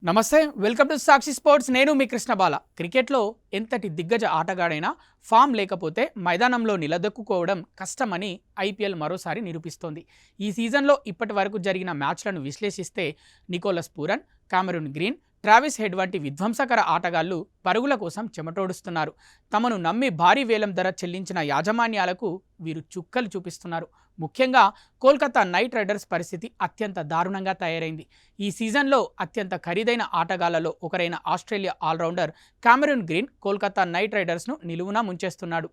నమస్తే, welcome to Sakshi sports. నేను మీ కృష్ణబాల. క్రికెట్లో ఎంతటి దిగ్గజ ఆటగాడైనా ఫామ్ లేకపోతే మైదానంలో నిలదొక్కుకోవడం కష్టమని ఐపీఎల్ మరోసారి నిరూపిస్తోంది. ఈ సీజన్లో ఇప్పటి వరకు జరిగిన మ్యాచ్లను విశ్లేషిస్తే Nicholas Pooran, Cameron Green, Travis Head వంటి విధ్వంసకర ఆటగాళ్లు పరుగుల కోసం చెమటోడుస్తున్నారు. తమను నమ్మి భారీ వేలం ధర చెల్లించిన యాజమాన్యాలకు వీరు చుక్కలు చూపిస్తున్నారు. ముఖ్యంగా కోల్కతా నైట్ రైడర్స్ పరిస్థితి అత్యంత దారుణంగా తయారైంది. ఈ సీజన్లో అత్యంత ఖరీదైన ఆటగాళ్లలో ఒకరైన Australia allrounder Cameron Green Kolkata Knight రైడర్స్ను నిలువునా ముంచేస్తున్నాడు.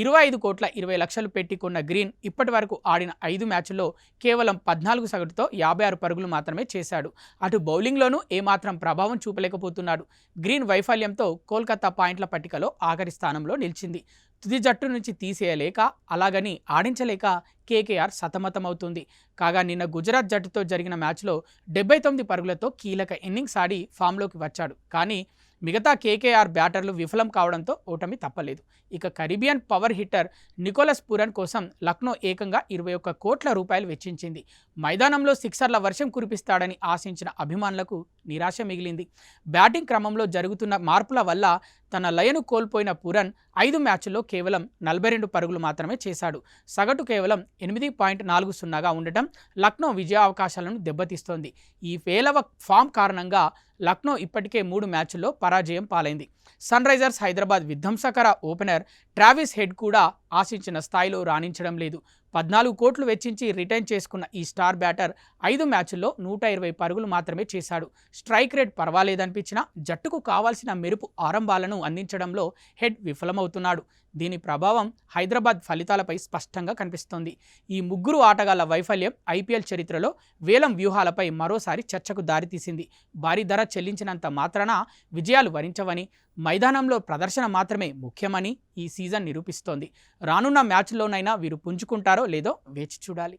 25,20,00,000 పెట్టి కొన్న గ్రీన్ ఇప్పటి వరకు ఆడిన 5 మ్యాచ్ల్లో కేవలం 14 సగటుతో 56 పరుగులు మాత్రమే చేశాడు. అటు బౌలింగ్లోనూ ఏమాత్రం ప్రభావం చూపలేకపోతున్నాడు. గ్రీన్ వైఫల్యంతో కోల్కతా పాయింట్ల పట్టికలో ఆఖరి స్థానంలో నిలిచింది. తుది జట్టు నుంచి తీసేయలేక, అలాగని ఆడించలేక కేకేఆర్ సతమతమవుతుంది. కాగా నిన్న గుజరాత్ జట్టుతో జరిగిన మ్యాచ్లో 79 పరుగులతో కీలక ఇన్నింగ్స్ ఆడి ఫామ్లోకి వచ్చాడు. కానీ మిగతా కేకేఆర్ బ్యాటర్లు విఫలం కావడంతో ఓటమి తప్పలేదు. ఇక Caribbean power hitter Nicholas Pooran కోసం లక్నో ఏకంగా 21 కోట్ల రూపాయలు వెచ్చించింది. మైదానంలో సిక్సర్ల వర్షం కురిపిస్తాడని ఆశించిన అభిమానులకు నిరాశ మిగిలింది. బ్యాటింగ్ క్రమంలో జరుగుతున్న మార్పుల వల్ల తన లయను కోల్పోయిన పూరన్ 5 మ్యాచ్ల్లో కేవలం 42 పరుగులు మాత్రమే చేశాడు. సగటు కేవలం 8.40గా ఉండటం లక్నో విజయావకాశాలను దెబ్బతీస్తోంది. ఈ పేలవ ఫామ్ కారణంగా లక్నో ఇప్పటికే 3 మ్యాచ్ల్లో పరాజయం పాలైంది. సన్ రైజర్స్ హైదరాబాద్ విధ్వంసకర ఓపెనర్ ట్రావిస్ హెడ్ కూడా ఆశించిన స్థాయిలో రాణించడం లేదు. 14 కోట్లు వెచ్చించి రిటైన్ చేసుకున్న ఈ స్టార్ బ్యాటర్ 5 మ్యాచ్ల్లో 120 పరుగులు మాత్రమే చేశాడు. స్ట్రైక్ రేట్ పర్వాలేదనిపించినా జట్టుకు కావాల్సిన మెరుపు ఆరంభాలను అందించడంలో హెడ్ విఫలమవుతున్నాడు. దీని ప్రభావం హైదరాబాద్ ఫలితాలపై స్పష్టంగా కనిపిస్తోంది. ఈ ముగ్గురు ఆటగాళ్ల వైఫల్యం ఐపీఎల్ చరిత్రలో వేలం వ్యూహాలపై మరోసారి చర్చకు దారితీసింది. భారీ ధర చెల్లించినంత మాత్రాన విజయాలు వరించవని, మైదానంలో ప్రదర్శన మాత్రమే ముఖ్యమని ఈ సీజన్ నిరూపిస్తోంది. రానున్న మ్యాచ్లోనైనా వీరు పుంజుకుంటారో లేదో వేచి చూడాలి.